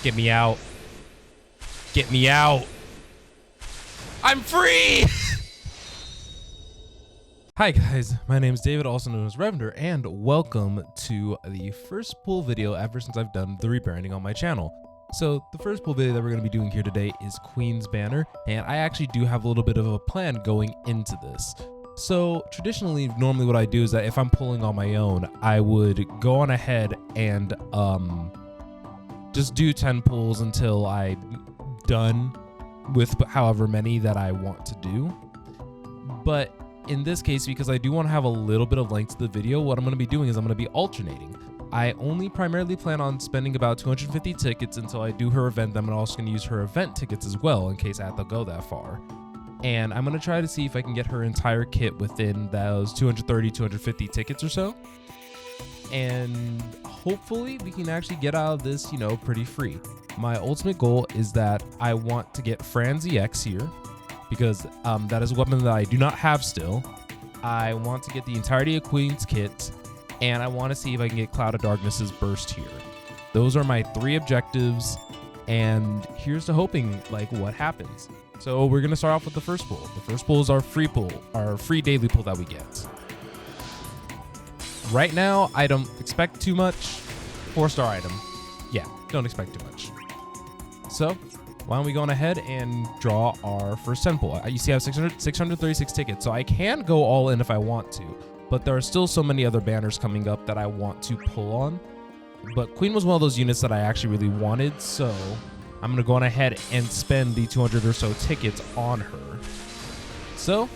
Get me out. Get me out. I'm free! Hi guys, my name is David, also known as Revender, and welcome to the first pool video ever since I've done the rebranding on my channel. So the first pool video that we're going to be doing here today is Queen's Banner, and I actually do have a little bit of a plan going into this. So traditionally, normally what I do is that if I'm pulling on my own, I would go on ahead and just do 10 pulls until I'm done with however many that I want to do. But in this case, because I do want to have a little bit of length to the video, what I'm going to be doing is I'm going to be alternating. I only primarily plan on spending about 250 tickets until I do her event. I'm also going to use her event tickets as well in case I have to go that far. And I'm going to try to see if I can get her entire kit within those 230, 250 tickets or so. And hopefully we can actually get out of this, pretty free. My ultimate goal is that I want to get Fran's EX here because that is a weapon that I do not have still. I want to get the entirety of Queen's kit, and I want to see if I can get Cloud of Darkness's burst here. Those are my 3 objectives, and here's to hoping what happens. So we're going to start off with the first pool. The first pool is our free pool, our free daily pool that we get. Right now, I don't expect too much. 4-star item. Yeah, don't expect too much. So why don't we go on ahead and draw our first 10 pool. You see I have 636 tickets, so I can go all in if I want to, but there are still so many other banners coming up that I want to pull on. But Queen was one of those units that I actually really wanted, so I'm going to go on ahead and spend the 200 or so tickets on her. So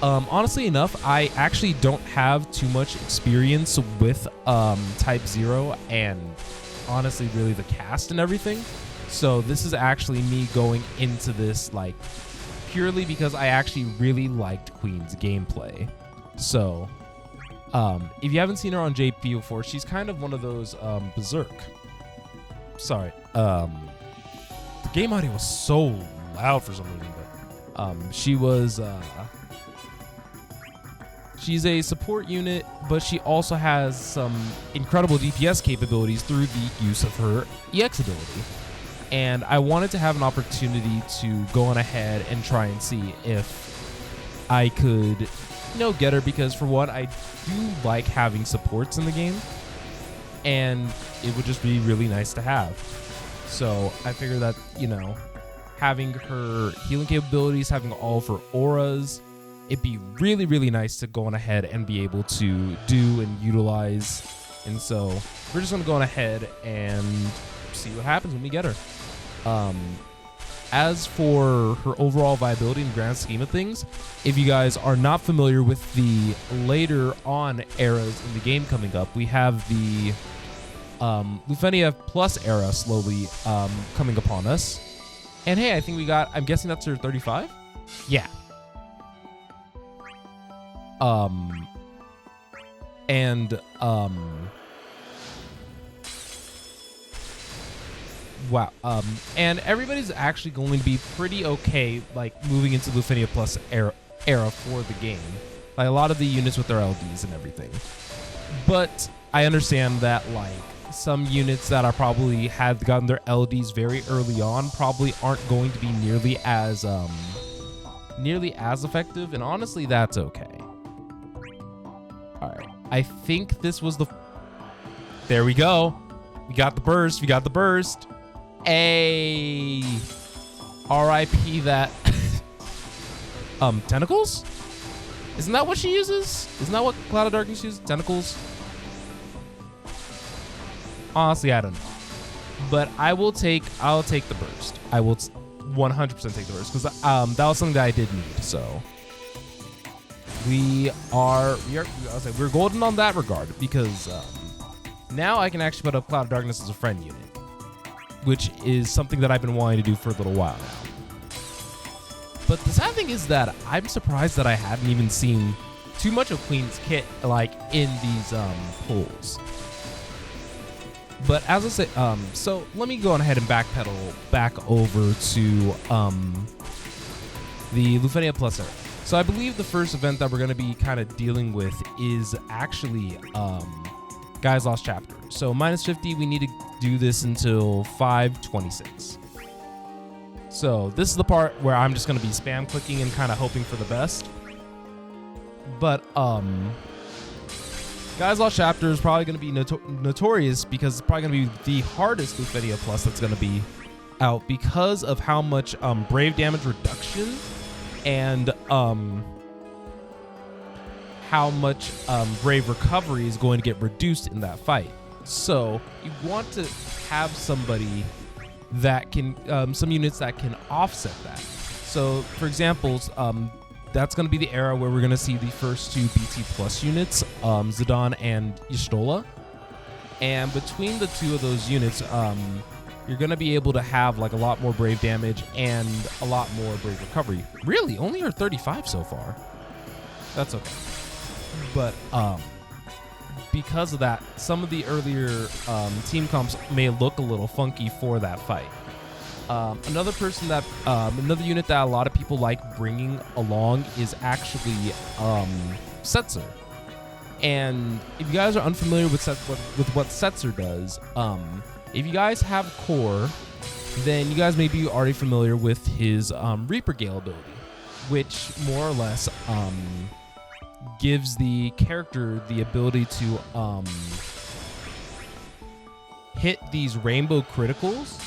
honestly enough, I actually don't have too much experience with Type 0 and honestly really the cast and everything. So this is actually me going into this purely because I actually really liked Queen's gameplay. So if you haven't seen her on JP before, she's kind of one of those Berserk. Sorry, the game audio was so loud for some reason, but she was she's a support unit, but she also has some incredible DPS capabilities through the use of her EX ability. And I wanted to have an opportunity to go on ahead and try and see if I could, get her, because for one, I do like having supports in the game, and it would just be really nice to have. So I figured that, having her healing capabilities, having all of her auras, it'd be really, really nice to go on ahead and be able to do and utilize. And so we're just going to go on ahead and see what happens when we get her. As for her overall viability in the grand scheme of things, if you guys are not familiar with the later on eras in the game coming up, we have the Lufenia Plus era slowly coming upon us. And hey, I think we got, I'm guessing that's her 35? Yeah. Wow. And everybody's actually going to be pretty okay, moving into Lufenia Plus era for the game. A lot of the units with their LDs and everything. But I understand that, some units that are probably had gotten their LDs very early on probably aren't going to be nearly as effective, and honestly, that's okay. All right. I think this was the... There we go. We got the burst. A RIP that tentacles? Isn't that what she uses? Isn't that what Cloud of Darkness uses? Tentacles? Honestly, I don't know. But I'll take the burst. I will 100% take the burst because that was something that I did need. So we're golden on that regard because now I can actually put up Cloud of Darkness as a friend unit, which is something that I've been wanting to do for a little while now. But the sad thing is that I'm surprised that I haven't even seen too much of Queen's kit in these pulls. But as I say, so let me go on ahead and backpedal back over to the Lufenia Plus era. So I believe the first event that we're going to be kind of dealing with is actually Guys Lost Chapter. So minus 50, we need to do this until 526. So this is the part where I'm just going to be spam clicking and kind of hoping for the best. But Guys Lost Chapter is probably going to be notorious because it's probably going to be the hardest Loot Video Plus that's going to be out because of how much Brave damage reduction and how much Brave recovery is going to get reduced in that fight. So you want to have somebody that can, some units that can offset that. So for examples, that's going to be the era where we're going to see the first two BT Plus units, Zidane and Y'shtola. And between the two of those units, you're going to be able to have like a lot more Brave damage and a lot more Brave recovery. Really? Only are 35 so far. That's okay. But because of that, some of the earlier team comps may look a little funky for that fight. Another unit that a lot of people like bringing along is actually Setzer. And if you guys are unfamiliar with what Setzer does, if you guys have Core, then you guys may be already familiar with his Reaper Gale ability, which more or less gives the character the ability to hit these rainbow criticals.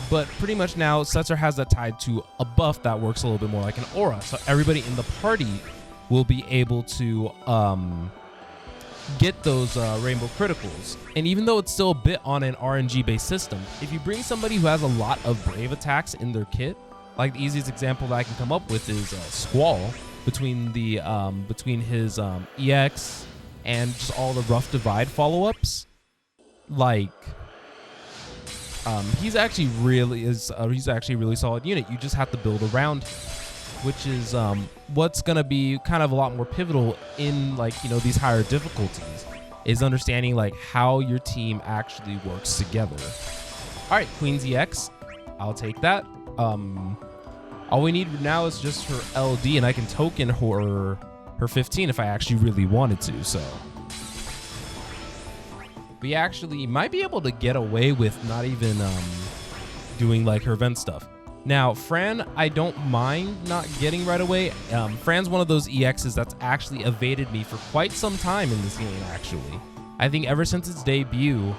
But pretty much now, Setzer has that tied to a buff that works a little bit more like an aura. So everybody in the party will be able to get those rainbow criticals. And even though it's still a bit on an RNG-based system, if you bring somebody who has a lot of Brave attacks in their kit, like the easiest example that I can come up with is Squall, between his EX and just all the Rough Divide follow-ups. Like, he's actually really a really solid unit. You just have to build around him, which is what's gonna be kind of a lot more pivotal in, like, you know, these higher difficulties, is understanding like how your team actually works together. All right, Queen's EX, I'll take that. All we need now is just her LD, and I can token her 15 if I actually really wanted to. So we actually might be able to get away with not even doing like her event stuff. Now, Fran, I don't mind not getting right away. Fran's one of those EXs that's actually evaded me for quite some time in this game, actually. I think ever since its debut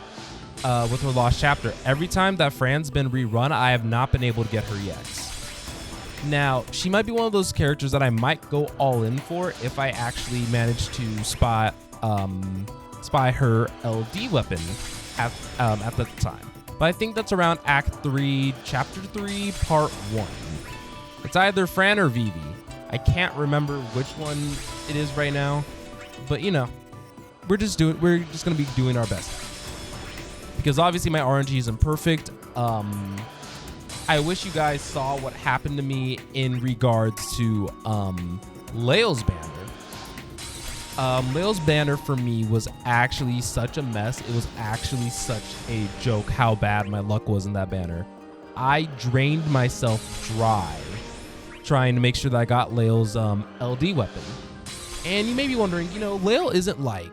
with her Lost Chapter, every time that Fran's been rerun, I have not been able to get her EX. Now, she might be one of those characters that I might go all in for if I actually manage to spy her LD weapon at the time. But I think that's around Act 3, Chapter 3, Part 1. It's either Fran or Vivi. I can't remember which one it is right now, but you know, we're just gonna be doing our best. Because obviously my RNG isn't perfect. I wish you guys saw what happened to me in regards to Lael's banner. Lael's banner for me was actually such a mess. It was actually such a joke how bad my luck was in that banner. I drained myself dry trying to make sure that I got Lael's LD weapon. And you may be wondering, you know, Lael isn't like,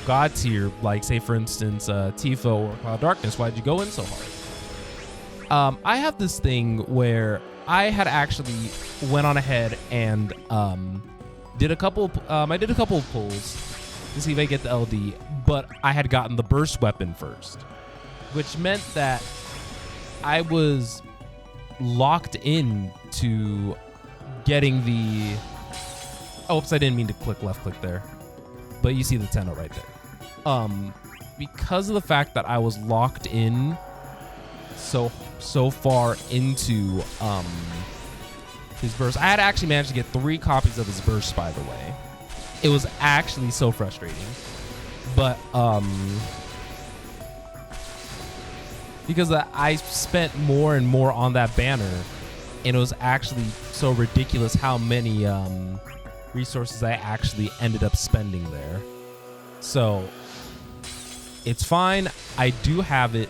God tier, like say for instance Tifo or Cloud Darkness. Why'd you go in so hard? I have this thing where I had actually went on ahead and did a couple of pulls to see if I get the LD, but I had gotten the burst weapon first, which meant that I was locked in to getting the... Oops, I didn't mean to click left click there, but you see the 10-0 right there. Because of the fact that I was locked in so far into his burst, I had actually managed to get 3 copies of his burst, by the way. It was actually so frustrating, but because I spent more and more on that banner, and it was actually so ridiculous how many resources I actually ended up spending there. So it's fine, I do have it,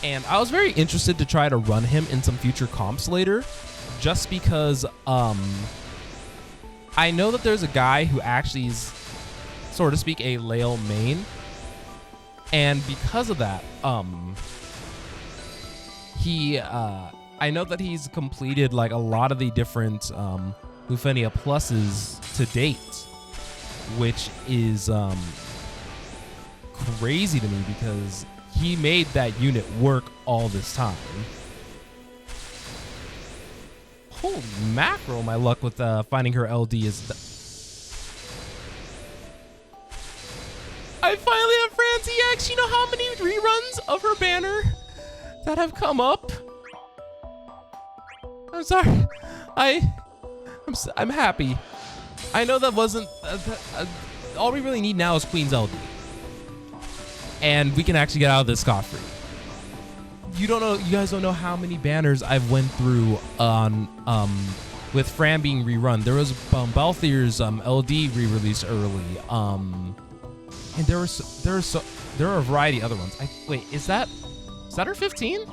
and I was very interested to try to run him in some future comps later, just because I know that there's a guy who actually is so to speak, a Lael main. And because of that, I know that he's completed like a lot of the different Lufenia pluses to date, which is crazy to me because he made that unit work all this time. Holy mackerel, my luck with finding her LD is... I finally have Fran's EX. You know how many reruns of her banner that have come up? I'm sorry. I'm happy. I know that wasn't... all we really need now is Queen's LD. And we can actually get out of this scot-free. You guys don't know how many banners I've went through on with Fran being rerun. There was Balthier's LD re-released early. And there are a variety of other ones. Wait, is that her 15?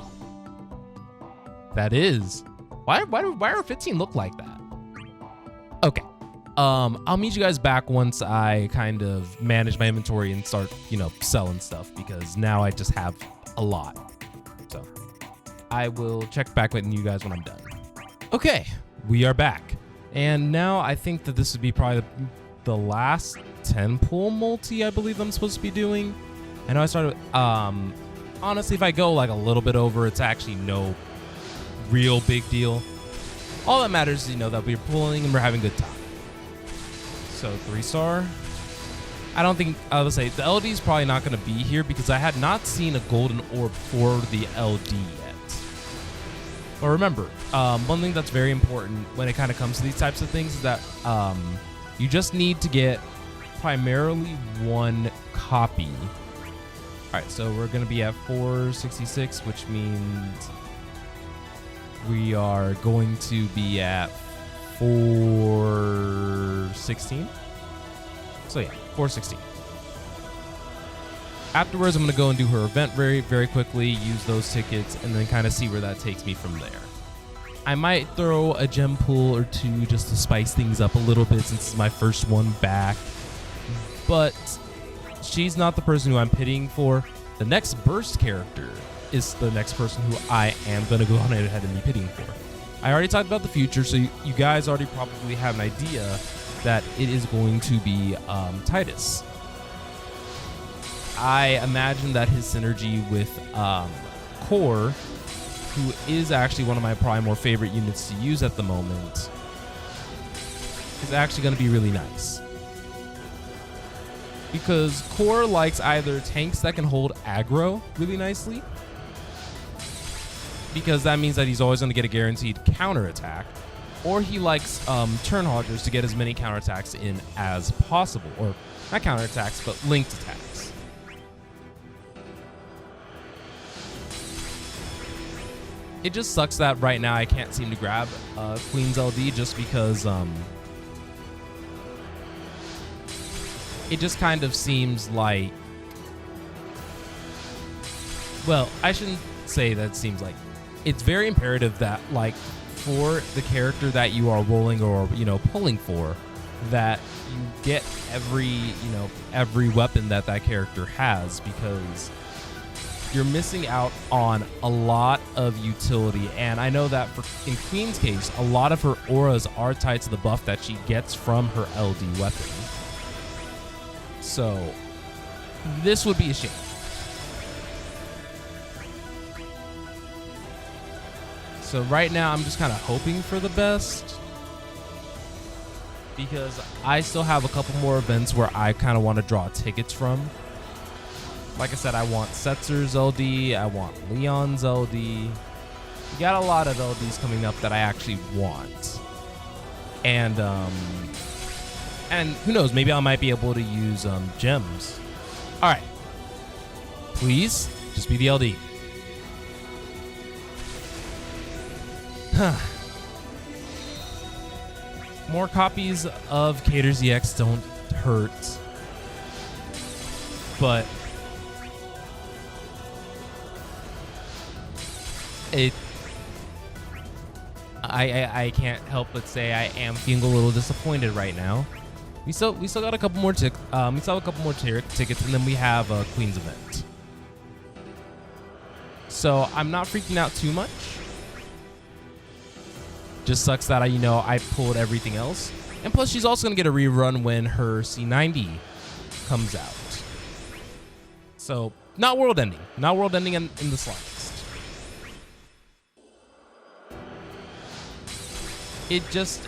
That is. Why her 15 look like that? Okay. I'll meet you guys back once I kind of manage my inventory and start, selling stuff, because now I just have a lot. So I will check back with you guys when I'm done. Okay, we are back. And now I think that this would be probably the last 10 pool multi I believe I'm supposed to be doing. I know I started, honestly, if I go like a little bit over, it's actually no real big deal. All that matters is, that we're pulling and we're having a good time. So 3-star. I don't think, I would say the LD is probably not going to be here because I had not seen a golden orb for the LD yet. But remember, one thing that's very important when it kind of comes to these types of things is that you just need to get primarily one copy. All right, so we're going to be at 466, which means we are going to be at 416. So yeah, 416. Afterwards, I'm going to go and do her event very, very quickly, use those tickets, and then kind of see where that takes me from there. I might throw a gem pool or two just to spice things up a little bit since it's my first one back. But she's not the person who I'm pitying for. The next burst character is the next person who I am going to go on ahead and be pitying for. I already talked about the future, so you guys already probably have an idea that it is going to be Titus. I imagine that his synergy with Core, who is actually one of my probably more favorite units to use at the moment, is actually going to be really nice. Because Core likes either tanks that can hold aggro really nicely, because that means that he's always going to get a guaranteed counterattack, or he likes turn hoggers to get as many counterattacks in as possible, or not counterattacks, but linked attacks. It just sucks that right now I can't seem to grab Queen's LD just because it just kind of seems like, well, I shouldn't say that it seems like. It's very imperative that, like, for the character that you are rolling or, pulling for, that you get every weapon that character has, because you're missing out on a lot of utility. And I know that in Queen's case, a lot of her auras are tied to the buff that she gets from her LD weapon. So this would be a shame. So right now I'm just kind of hoping for the best, because I still have a couple more events where I kind of want to draw tickets from. Like I said, I want Setzer's LD, I want Leon's LD. We got a lot of LDs coming up that I actually want. And who knows, maybe I might be able to use gems. All right, please just be the LD. More copies of Cater's EX don't hurt, but I can't help but say I am feeling a little disappointed right now. We still got a couple more tickets, and then we have a Queen's event. So I'm not freaking out too much. Just sucks that I pulled everything else, and plus she's also gonna get a rerun when her C90 comes out. So not world ending in the slightest. It just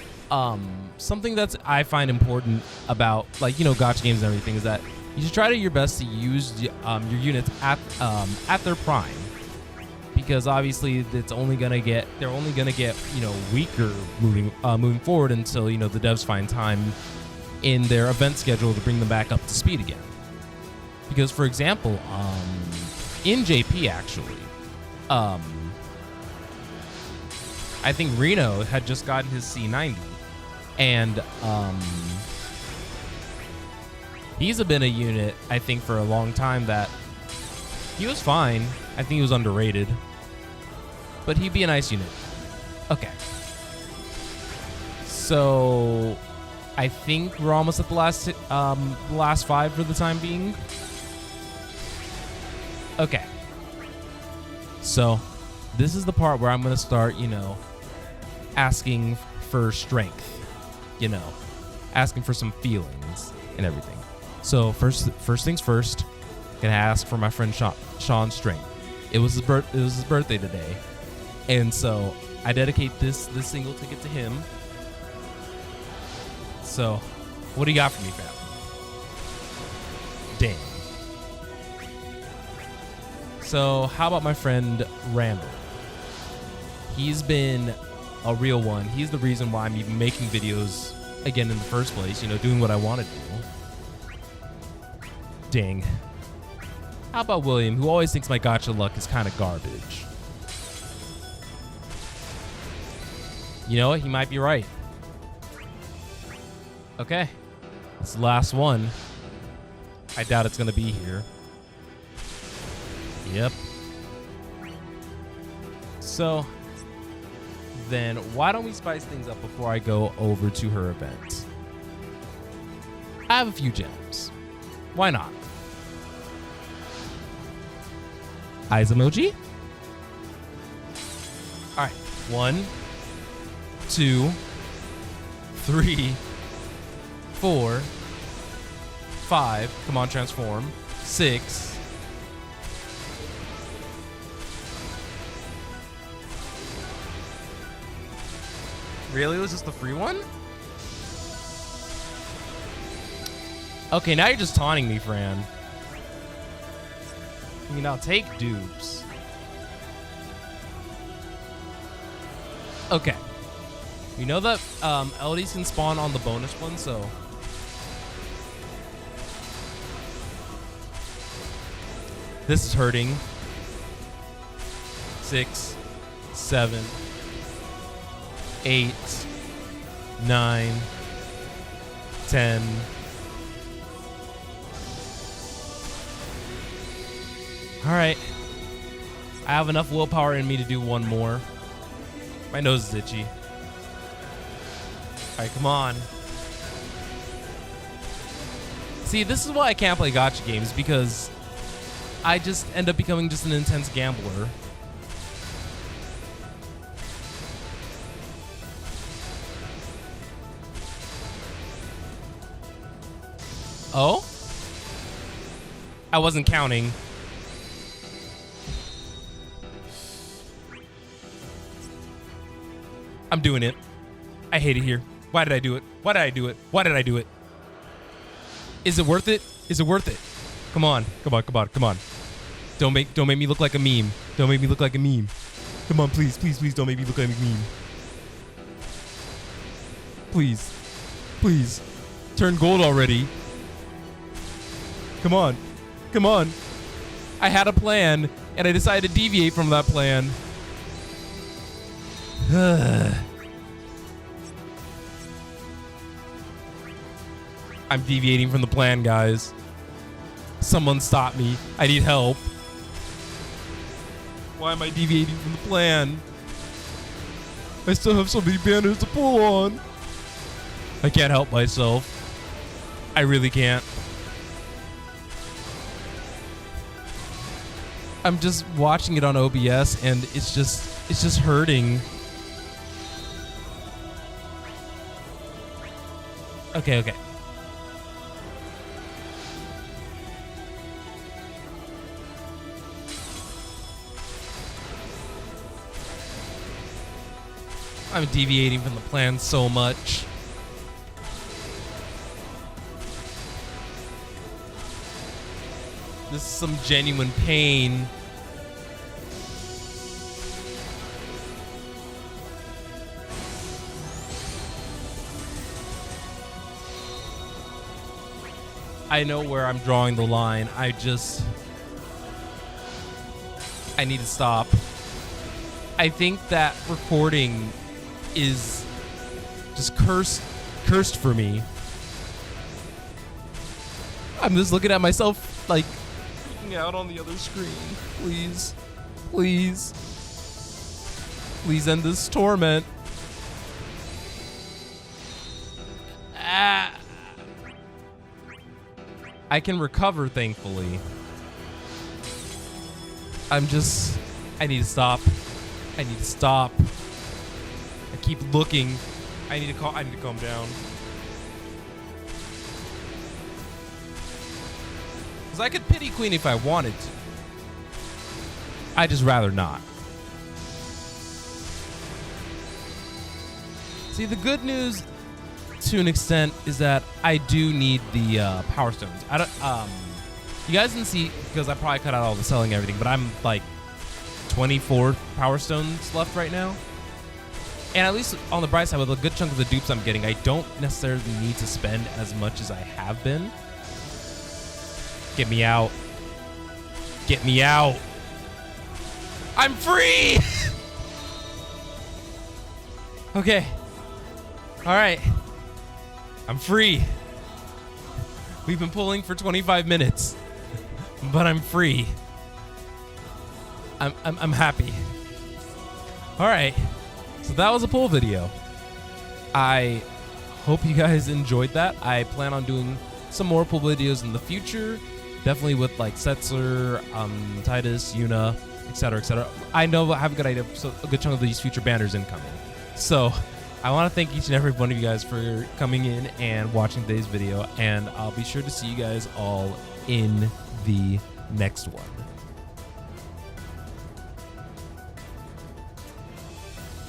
something that's I find important about gacha games and everything is that you should try to your best to use your units at their prime, because obviously they're only gonna get weaker moving forward until the devs find time in their event schedule to bring them back up to speed again. Because for example, in JP actually, I think Reno had just gotten his C90, and he's been a unit, I think, for a long time that he was fine. I think he was underrated, but he'd be a nice unit. Okay. So I think we're almost at the last 5 for the time being. Okay. So this is the part where I'm going to start, asking for strength, asking for some feelings and everything. So first things first, gonna ask for my friend Sean's strength. It was his birthday today, and so I dedicate this single ticket to him. So, what do you got for me, fam? Dang. So, how about my friend Randall? He's been a real one. He's the reason why I'm even making videos again in the first place, doing what I want to do. Dang. How about William, who always thinks my gacha luck is kind of garbage? You know what? He might be right. Okay. It's the last one. I doubt it's going to be here. Yep. So, then why don't we spice things up before I go over to her event? I have a few gems. Why not? Eyes emoji. All right. 1, 2, 3, 4, 5. Come on, transform. 6. Really? It was just the free one? Okay, now you're just taunting me, Fran. I mean, I'll take dupes. Okay. You know that LDs can spawn on the bonus one, so... This is hurting. 6, 7, 8, 9, 10. All right. I have enough willpower in me to do one more. My nose is itchy. All right, come on. See, this is why I can't play gacha games, because I just end up becoming just an intense gambler. Oh? I wasn't counting. I'm doing it. I hate it here. Why did I do it? Why did I do it? Why did I do it? Is it worth it? Is it worth it? Come on. Come on. Come on. Come on. Don't make me look like a meme. Don't make me look like a meme. Come on, please. Please, please don't make me look like a meme. Please. Please. Turn gold already. Come on. Come on. I had a plan, and I decided to deviate from that plan. I'm deviating from the plan, guys. Someone stop me. I need help. Why am I deviating from the plan? I still have so many banners to pull on. I can't help myself. I really can't. I'm just watching it on OBS and it's just hurting. Okay. I'm deviating from the plan so much. This is some genuine pain. I know where I'm drawing the line. I need to stop. I think that recording is just cursed for me. I'm just looking at myself like freaking out on the other screen. Please end this torment. I can recover, thankfully. I need to stop. I keep looking. I need to calm down. Because I could pity Queen if I wanted to. I just rather not. See, the good news to an extent is that I do need the power stones. You guys didn't see because I probably cut out all the selling and everything, but I'm like 24 power stones left right now. And at least on the bright side, with a good chunk of the dupes I'm getting, I don't necessarily need to spend as much as I have been. Get me out. Get me out. I'm free! Okay. All right. I'm free. We've been pulling for 25 minutes, but I'm free. I'm happy. All right. So that was a pull video. I hope you guys enjoyed that. I plan on doing some more pull videos in the future, definitely with like Setzler, Titus, Yuna, etc., etc. I know I have a good idea, so a good chunk of these future banners incoming. So I want to thank each and every one of you guys for coming in and watching today's video, and I'll be sure to see you guys all in the next one.